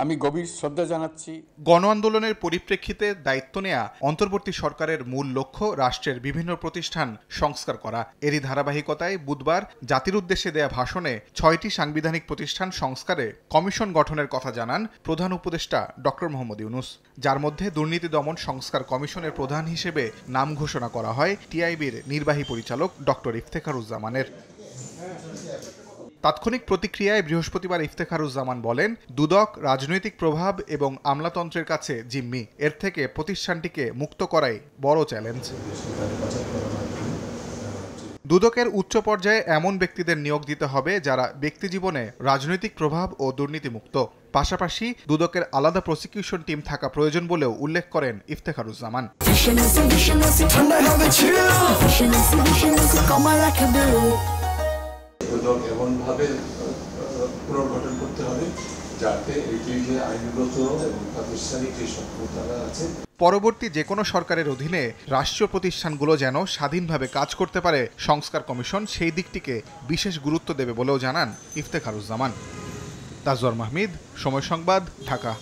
আমি গভীর শ্রদ্ধা জানাচ্ছি। গণ আন্দোলনের পরিপ্রেক্ষিতে দায়িত্ব নেয়া অন্তর্বর্তী সরকারের মূল লক্ষ্য রাষ্ট্রের বিভিন্ন প্রতিষ্ঠান সংস্কার করা। এরই ধারাবাহিকতায় বুধবার জাতির উদ্দেশ্যে দেয়া ভাষণে 6টি সাংবিধানিক প্রতিষ্ঠান সংস্কারে কমিশন গঠনের কথা জানান প্রধান উপদেষ্টা ডক্টর মোহাম্মদ ইউনূস, যার মধ্যে দুর্নীতি দমন সংস্কার কমিশনের প্রধান হিসেবে নাম ঘোষণা করা হয় টিআইবির নির্বাহী পরিচালক ডক্টর ইফতেখারুজ্জামানের। তাৎক্ষণিক প্রতিক্রিয়ায় বৃহস্পতিবার ইফতেখারুজ্জামান বলেন, দুদক রাজনৈতিক প্রভাব এবং আমলাতন্ত্রের কাছে জিম্মি। এর থেকে প্রতিষ্ঠানটিকে মুক্ত করাই বড় চ্যালেঞ্জ। দুদকের উচ্চ পর্যায়ে এমন ব্যক্তিদের নিয়োগ দিতে হবে যারা ব্যক্তিজীবনে রাজনৈতিক প্রভাব ও দুর্নীতিমুক্ত। পাশাপাশি দুদকের আলাদা প্রসিকিউশন টিম থাকা প্রয়োজন বলেও উল্লেখ করেন ইফতেখারুজ্জামান। দুদক এমনভাবে পুনর্গঠন করতে হবে যাতে এটি যে আইনগত এবং প্রাতিষ্ঠানিক যে সক্ষমতা আছে। পরবর্তী যে কোনো সরকারের অধীনে রাষ্ট্রীয় প্রতিষ্ঠানগুলো যেন স্বাধীনভাবে কাজ করতে পারে সংস্কার কমিশন সেই দিকটিকে বিশেষ গুরুত্ব দেবে বলেও জানান ইফতেখারুজ্জামান। তাজওয়ার মাহমিদ, সময় সংবাদ, ঢাকা।